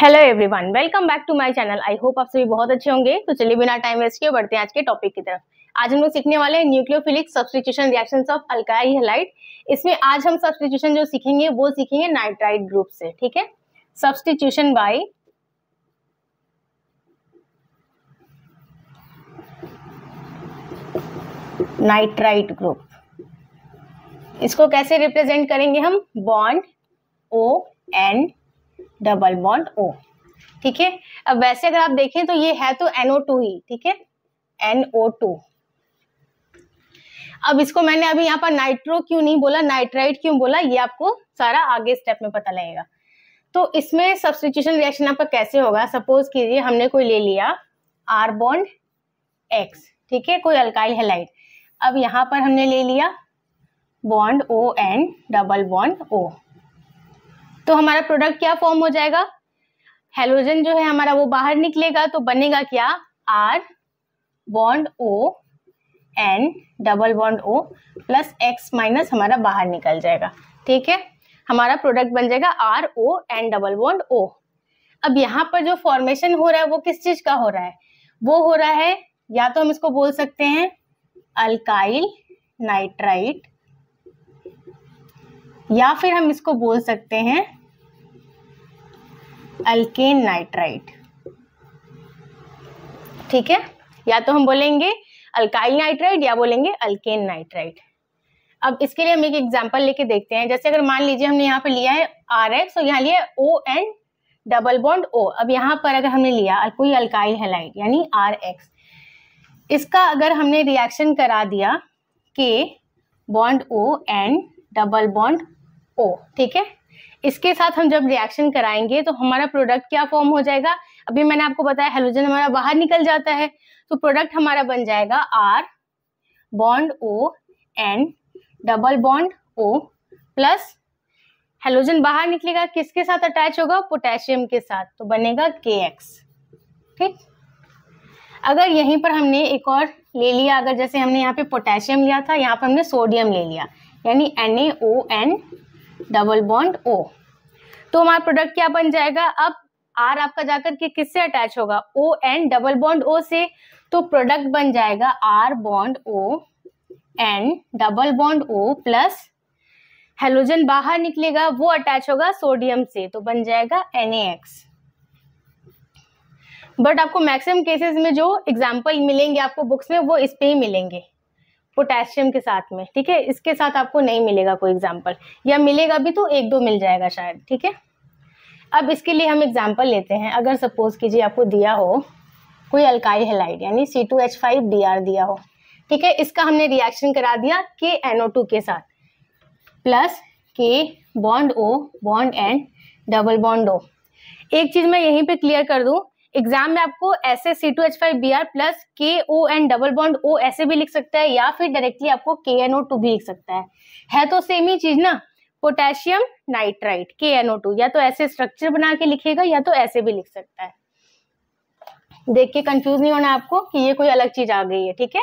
Hello everyone, welcome back to my channel. I hope आप सभी बहुत अच्छे होंगे। तो चलिए बिना टाइम वेस्ट किए बढ़ते हैं आज के टॉपिक की तरफ। आज हम लोग सीखने वाले हैं nucleophilic substitution reactions of alkyl halide. इसमें आज हम सब्स्टिट्यूशन जो सीखेंगे वो सीखेंगे नाइट्राइट ग्रुप से। ठीक है, सब्स्टिट्यूशन बाय नाइट्राइट ग्रुप। इसको कैसे रिप्रेजेंट करेंगे हम? Bond O N double bond O। ठीक है, अब वैसे अगर आप देखें तो ये है तो NO2 ही। ठीक है, NO2। अब इसको मैंने अभी यहाँ पर नाइट्रो क्यों नहीं बोला, नाइट्राइट क्यों बोला, ये आपको सारा आगे स्टेप में पता लगेगा। तो इसमें सब्स्टिट्यूशन रिएक्शन आपका कैसे होगा? सपोज कीजिए हमने कोई ले लिया R बॉन्ड X। ठीक है, कोई अल्काइल हैलाइड। अब यहाँ पर हमने ले लिया bond ON double bond O। तो हमारा प्रोडक्ट क्या फॉर्म हो जाएगा? हेलोजन जो है हमारा वो बाहर निकलेगा, तो बनेगा क्या? R bond O N double bond O plus X minus हमारा बाहर निकल जाएगा। ठीक है, हमारा प्रोडक्ट बन जाएगा RON डबल बॉन्ड O। अब यहाँ पर जो फॉर्मेशन हो रहा है वो किस चीज का हो रहा है? वो हो रहा है, या तो हम इसको बोल सकते हैं अल्काइल नाइट्राइट, या फिर हम इसको बोल सकते हैं अल्केन नाइट्राइट। ठीक है, या तो हम बोलेंगे अल्काइल नाइट्राइट या बोलेंगे अल्केन नाइट्राइट। अब इसके लिए हम एक एग्जांपल लेके देखते हैं। जैसे अगर मान लीजिए हमने यहाँ पे लिया है RX और यहाँ लिया है ON डबल बॉन्ड O। अब यहाँ पर अगर हमने लिया कोई अल्काइल हैलाइड यानी RX, इसका अगर हमने रिएक्शन करा दिया K bond ON double bond O, ठीक है, इसके साथ हम जब रिएक्शन कराएंगे तो हमारा प्रोडक्ट क्या फॉर्म हो जाएगा? अभी मैंने आपको बताया हेलोजन हमारा बाहर निकल जाता है, तो प्रोडक्ट हमारा बन जाएगा R bond ON double bond O plus halogen बाहर निकलेगा, किसके साथ अटैच होगा? पोटेशियम के साथ, तो बनेगा KX। ठीक, अगर यहीं पर हमने एक और ले लिया, अगर जैसे हमने यहाँ पे पोटेशियम लिया था, यहाँ पर हमने सोडियम ले लिया यानी NaON डबल बॉन्ड O, तो हमारा प्रोडक्ट क्या बन जाएगा? अब R आपका जाकर के किससे अटैच होगा? ON डबल बॉन्ड O से, तो प्रोडक्ट बन जाएगा R bond ON double bond O plus halogen बाहर निकलेगा, वो अटैच होगा सोडियम से, तो बन जाएगा NaX। बट आपको मैक्सिमम केसेस में जो एग्जाम्पल मिलेंगे आपको बुक्स में वो इस पे ही मिलेंगे, पोटेशियम के साथ में। ठीक है, इसके साथ आपको नहीं मिलेगा कोई एग्जाम्पल, या मिलेगा भी तो एक दो मिल जाएगा शायद। ठीक है, अब इसके लिए हम एग्जाम्पल लेते हैं। अगर सपोज कीजिए आपको दिया हो कोई अल्काइल हैलाइड यानी C2H5Br दिया हो, ठीक है, इसका हमने रिएक्शन करा दिया KNO2 के साथ plus K bond O bond N double bond O। एक चीज मैं यहीं पे क्लियर कर दूं, एग्जाम में आपको ऐसे C2H5Br plus KON double bond O ऐसे भी लिख सकता है, या फिर डायरेक्टली आपको KNO2 भी लिख सकता है तो सेम ही चीज ना, पोटेशियम नाइट्राइट KNO2, या तो ऐसे स्ट्रक्चर बना के लिखेगा या तो ऐसे भी लिख सकता है। देख के कंफ्यूज नहीं होना आपको कि ये कोई अलग चीज आ गई है। ठीक है,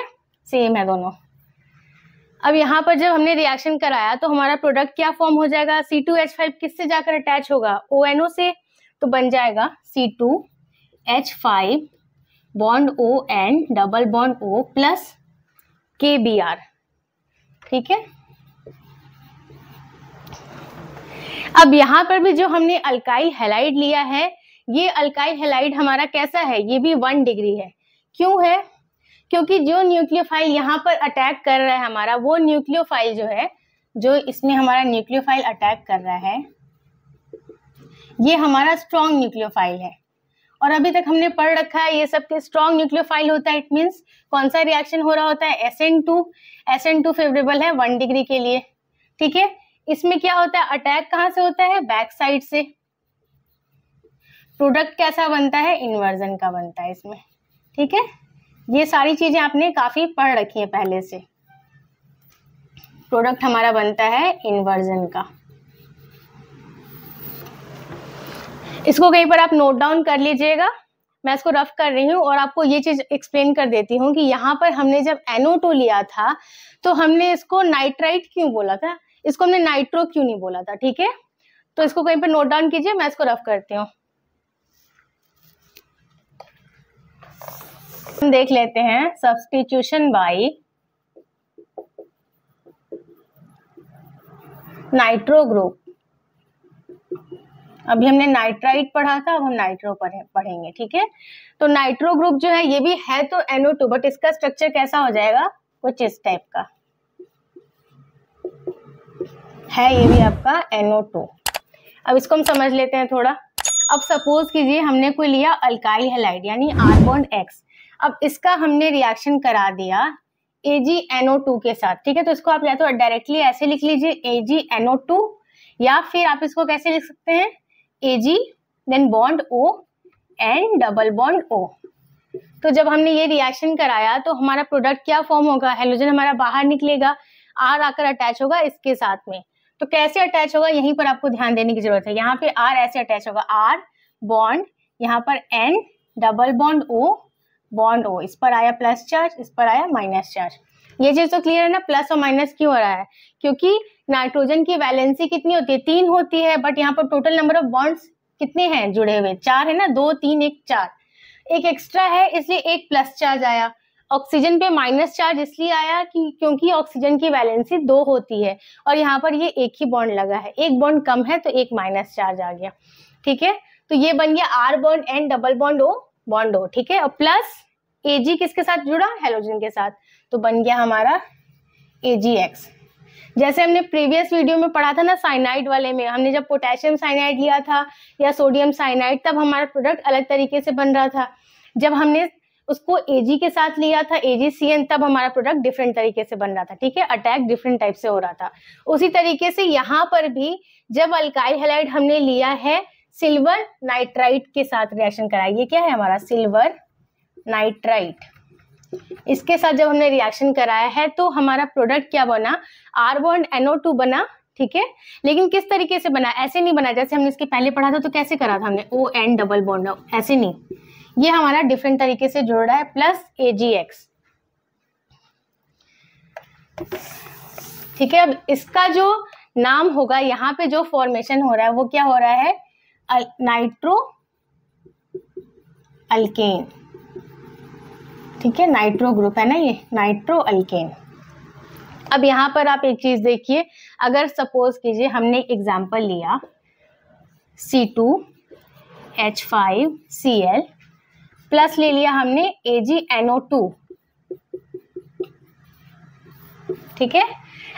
सेम है दोनों। अब यहाँ पर जब हमने रिएक्शन कराया तो हमारा प्रोडक्ट क्या फॉर्म हो जाएगा? C2H5 किससे जाकर अटैच होगा? ONO से, तो बन जाएगा C2H5 bond ON double bond O plus KBr। ठीक है, अब यहाँ पर भी जो हमने अल्काइल हैलाइड लिया है, ये अल्काइल हैलाइड हमारा कैसा है? ये भी 1 डिग्री है। क्यों है? क्योंकि जो न्यूक्लियोफाइल यहाँ पर अटैक कर रहा है हमारा, वो न्यूक्लियोफाइल जो है, जो इसमें हमारा न्यूक्लियोफाइल अटैक कर रहा है, ये हमारा स्ट्रॉन्ग न्यूक्लियोफाइल है। और अभी तक हमने पढ़ रखा है ये सब के स्ट्रॉन्ग न्यूक्लियोफाइल होता है, इट मींस कौन सा रिएक्शन हो रहा होता है? SN2 फेवरेबल है 1 डिग्री के लिए। ठीक है, इसमें क्या होता है? अटैक कहाँ से होता है? बैक साइड से। प्रोडक्ट कैसा बनता है? इन्वर्जन का बनता है इसमें। ठीक है, ये सारी चीजें आपने काफी पढ़ रखी है पहले से। प्रोडक्ट हमारा बनता है इन्वर्जन का। इसको कहीं पर आप नोट डाउन कर लीजिएगा, मैं इसको रफ कर रही हूँ और आपको ये चीज एक्सप्लेन कर देती हूँ कि यहाँ पर हमने जब NO2 लिया था तो हमने इसको नाइट्राइट क्यों बोला था, इसको हमने नाइट्रो क्यों नहीं बोला था। ठीक है, तो इसको कहीं पर नोट डाउन कीजिए, मैं इसको रफ करती हूँ। हम देख लेते हैं सब्स्टिट्यूशन बाय नाइट्रो ग्रुप। अभी हमने नाइट्राइट पढ़ा था, अब हम नाइट्रो पढ़ेंगे, ठीक है। तो नाइट्रो ग्रुप जो है ये भी है तो NO2, बट इसका स्ट्रक्चर कैसा हो जाएगा, कुछ इस टाइप का है, ये भी आपका NO2। अब इसको हम समझ लेते हैं थोड़ा। अब सपोज कीजिए हमने कोई लिया अल्काइल हैलाइड यानी R बॉन्ड X। अब इसका हमने रिएक्शन करा दिया AgNO2 के साथ, ठीक है। तो इसको आप या तो डायरेक्टली ऐसे लिख लीजिए AgNO2, या फिर आप इसको कैसे लिख सकते हैं Ag then bond O and double bond O। तो जब हमने ये रिएक्शन कराया तो हमारा प्रोडक्ट क्या फॉर्म होगा, हेलोजन हमारा बाहर निकलेगा, R आकर अटैच होगा इसके साथ में। तो कैसे अटैच होगा यहीं पर आपको ध्यान देने की जरूरत है। यहाँ पे R ऐसे अटैच होगा, R बॉन्ड, यहाँ पर N double bond O bond O, इस पर आया प्लस चार्ज, इस पर आया माइनस चार्ज। ये चीज तो क्लियर है ना, प्लस और माइनस क्यों हो रहा है, क्योंकि नाइट्रोजन की वैलेंसी कितनी होती है, 3 होती है, बट यहाँ पर टोटल नंबर ऑफ बॉन्ड्स कितने हैं जुड़े हुए, 4 है ना, 2 3 1 4, एक एक्स्ट्रा है इसलिए एक प्लस चार्ज आया। ऑक्सीजन पे माइनस चार्ज इसलिए आया क्योंकि ऑक्सीजन की वैलेंसी 2 होती है और यहाँ पर ये एक ही बॉन्ड लगा है, एक बॉन्ड कम है तो एक माइनस चार्ज आ गया, ठीक है। तो ये बन गया R bond N double bond O bond O, ठीक है। और प्लस Ag किसके साथ जुड़ा, हेलोजन के साथ, तो बन गया हमारा AgX। जैसे हमने प्रीवियस वीडियो में पढ़ा था ना साइनाइड वाले में, हमने जब पोटेशियम साइनाइड लिया था या सोडियम साइनाइड, तब हमारा प्रोडक्ट अलग तरीके से बन रहा था। जब हमने उसको Ag के साथ लिया था AgCN, तब हमारा प्रोडक्ट डिफरेंट तरीके से बन रहा था, ठीक है, अटैक डिफरेंट टाइप से हो रहा था। उसी तरीके से यहाँ पर भी जब अल्काइल हैलाइड हमने लिया है सिल्वर नाइट्राइट के साथ रिएक्शन कराया, ये क्या है हमारा सिल्वर नाइट्राइट, इसके साथ जब हमने रिएक्शन कराया है तो हमारा प्रोडक्ट क्या बना, R बॉन्ड NO2 बना, ठीक है। लेकिन किस तरीके से बना, ऐसे नहीं बना जैसे हमने इसके पहले पढ़ा था। तो कैसे करा था हमने ON डबल बॉन्ड, ऐसे नहीं, ये हमारा डिफरेंट तरीके से जुड़ रहा है, प्लस AgX, ठीक है। अब इसका जो नाम होगा, यहाँ पे जो फॉर्मेशन हो रहा है वो क्या हो रहा है, नाइट्रो अल्केन, ठीक है, नाइट्रो ग्रुप है ना ये, नाइट्रो अल्केन। अब यहाँ पर आप एक चीज देखिए, अगर सपोज कीजिए हमने एग्जांपल लिया C2H5Cl प्लस ले लिया हमने AgNO2, ठीक है।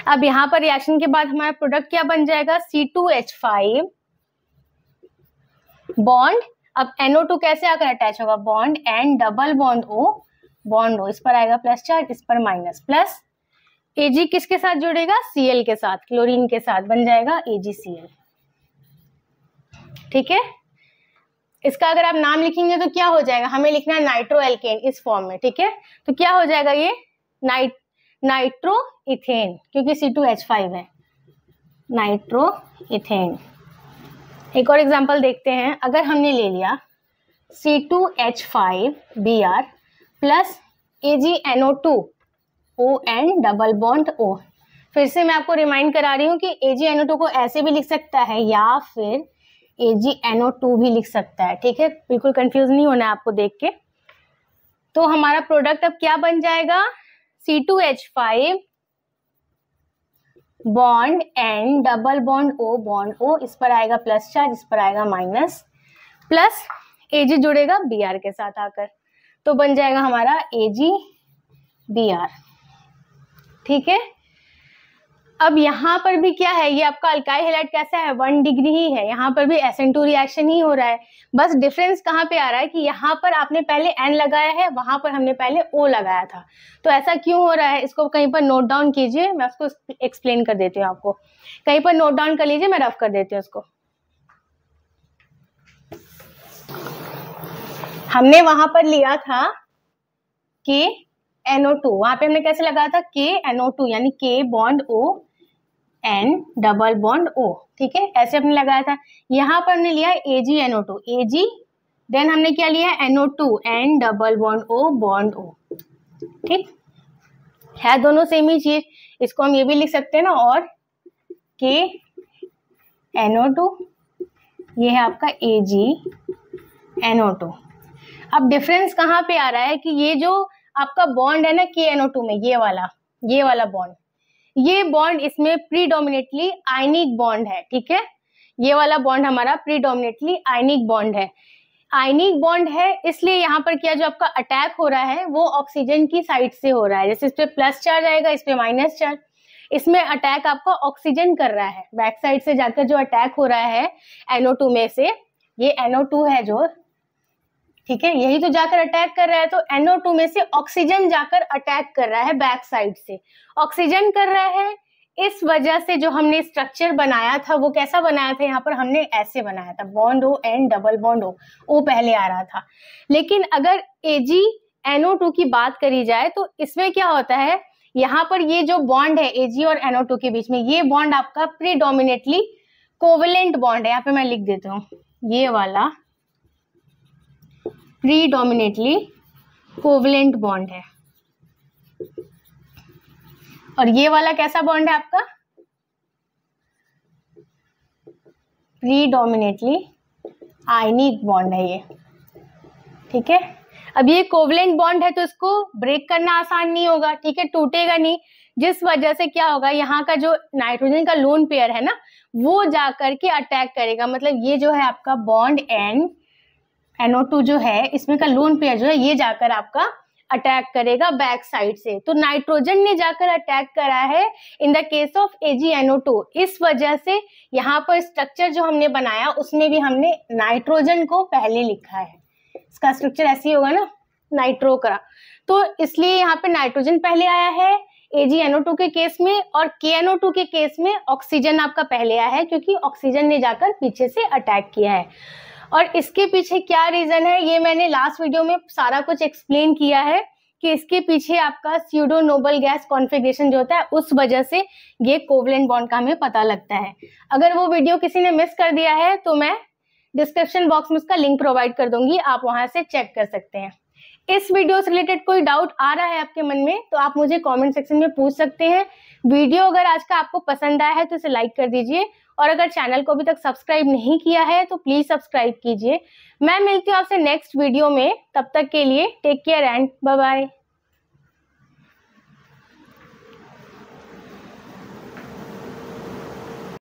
अब यहाँ पर रिएक्शन के बाद हमारा प्रोडक्ट क्या बन जाएगा, C2H5 बॉन्ड, अब NO2 कैसे आकर अटैच होगा, bond N double bond O bond O, इस पर आएगा प्लस चार्ज, इस पर माइनस, प्लस Ag किसके साथ जुड़ेगा, Cl के साथ, क्लोरीन के साथ, बन जाएगा AgCl, ठीक है। इसका अगर आप नाम लिखेंगे तो क्या हो जाएगा, हमें लिखना है नाइट्रो एल्केन इस फॉर्म में, ठीक है। तो क्या हो जाएगा ये नाइट्रो इथेन, क्योंकि C2H5 है, नाइट्रो इथेन। एक और एग्जांपल देखते हैं, अगर हमने ले लिया C2H5Br plus AgNO2 ON double bond O। फिर से मैं आपको रिमाइंड करा रही हूँ कि AgNO2 को ऐसे भी लिख सकता है या फिर AgNO2 भी लिख सकता है, ठीक है, बिल्कुल कंफ्यूज नहीं होना है आपको देख के। तो हमारा प्रोडक्ट अब क्या बन जाएगा, C2H5 bond N double bond O, इस पर आएगा प्लस चार्ज, इस पर आएगा माइनस, प्लस Ag जुड़ेगा Br के साथ आकर, तो बन जाएगा हमारा AgBr, ठीक है। अब यहाँ पर भी क्या है, ये आपका अल्काइल हैलाइड कैसा है, 1 डिग्री ही है, यहाँ पर भी SN2 रिएक्शन ही हो रहा है। बस डिफरेंस कहाँ पे आ रहा है कि यहाँ पर आपने पहले N लगाया है, वहां पर हमने पहले O लगाया था। तो ऐसा क्यों हो रहा है, इसको कहीं पर नोट डाउन कीजिए, मैं उसको एक्सप्लेन कर देती हूँ आपको, कहीं पर नोट डाउन कर लीजिए, मैं रफ कर देती हूँ उसको। हमने वहां पर लिया था KNO2, वहां पे हमने कैसे लगाया था KNO2 यानी K bond O N double bond O, ठीक है, ऐसे हमने लगाया था। यहाँ पर हमने लिया AgNO2, Ag देन हमने क्या लिया NO2 N double bond O bond O, ठीक है, दोनों सेम ही चीज। इसको हम ये भी लिख सकते हैं ना, और KNO2, ये है आपका AgNO2। अब डिफरेंस कहाँ पे आ रहा है कि ये जो आपका बॉन्ड है ना KNO2 में, ये वाला बॉन्ड, ये बॉन्ड इसमें प्रीडोमिनेटली आयनिक बॉन्ड है, ठीक है। ये वाला बॉन्ड हमारा प्रीडोमिनेटली आयनिक बॉन्ड है। आयनिक बॉन्ड है इसलिए यहाँ पर क्या जो आपका अटैक हो रहा है वो ऑक्सीजन की साइड से हो रहा है। जैसे इस पे प्लस चार्ज आएगा, इस पे माइनस चार्ज, इसमें अटैक आपका ऑक्सीजन कर रहा है। बैक साइड से जाकर जो अटैक हो रहा है NO2 में से, ये NO2 है जो, ठीक है, यही तो जाकर अटैक कर रहा है। तो NO2 में से ऑक्सीजन जाकर अटैक कर रहा है बैक साइड से, ऑक्सीजन कर रहा है। इस वजह से जो हमने स्ट्रक्चर बनाया था वो कैसा बनाया था, यहाँ पर हमने ऐसे बनाया था, bond O and double bond O पहले आ रहा था। लेकिन अगर AgNO2 की बात करी जाए तो इसमें क्या होता है, यहाँ पर ये जो बॉन्ड है Ag और NO2 के बीच में, ये बॉन्ड आपका प्रीडोमिनेटली कोवेलेंट बॉन्ड है। यहाँ पे मैं लिख देता हूँ, ये वाला प्रीडोमिनेटली कोवेलेंट बॉन्ड है। और ये वाला कैसा बॉन्ड है आपका, प्रीडोमिनेटली आयनिक बॉन्ड है ये, ठीक है। अब ये कोवेलेंट बॉन्ड है तो इसको ब्रेक करना आसान नहीं होगा, ठीक है, टूटेगा नहीं, जिस वजह से क्या होगा, यहाँ का जो नाइट्रोजन का लोन पेयर है ना वो जाकर के अटैक करेगा। मतलब ये जो है आपका बॉन्ड NO2 जो है, इसमें का लोन पेयर जो है ये जाकर आपका अटैक करेगा बैक साइड से। तो नाइट्रोजन ने जाकर अटैक करा है in the case of AgNO2। इस वजह से यहाँ पर स्ट्रक्चर जो हमने बनाया उसमें भी हमने नाइट्रोजन को पहले लिखा है। इसका स्ट्रक्चर ऐसे ही होगा ना, नाइट्रो का, तो इसलिए यहाँ पे नाइट्रोजन पहले आया है AgNO2 के केस में, और KNO2 के केस में ऑक्सीजन आपका पहले आया है क्योंकि ऑक्सीजन ने जाकर पीछे से अटैक किया है। और इसके पीछे क्या रीजन है ये मैंने लास्ट वीडियो में सारा कुछ एक्सप्लेन किया है कि इसके पीछे आपका स्यूडो नोबल गैस कॉन्फ़िगरेशन जो होता है उस वजह से ये कोवेलेंट बॉन्ड का हमें पता लगता है। अगर वो वीडियो किसी ने मिस कर दिया है तो मैं डिस्क्रिप्शन बॉक्स में उसका लिंक प्रोवाइड कर दूंगी, आप वहां से चेक कर सकते हैं। इस वीडियो से रिलेटेड कोई डाउट आ रहा है आपके मन में तो आप मुझे कमेंट सेक्शन में पूछ सकते हैं। वीडियो अगर आज का आपको पसंद आया है तो इसे लाइक कर दीजिए, और अगर चैनल को अभी तक सब्सक्राइब नहीं किया है तो प्लीज सब्सक्राइब कीजिए। मैं मिलती हूँ आपसे नेक्स्ट वीडियो में, तब तक के लिए take care and bye bye.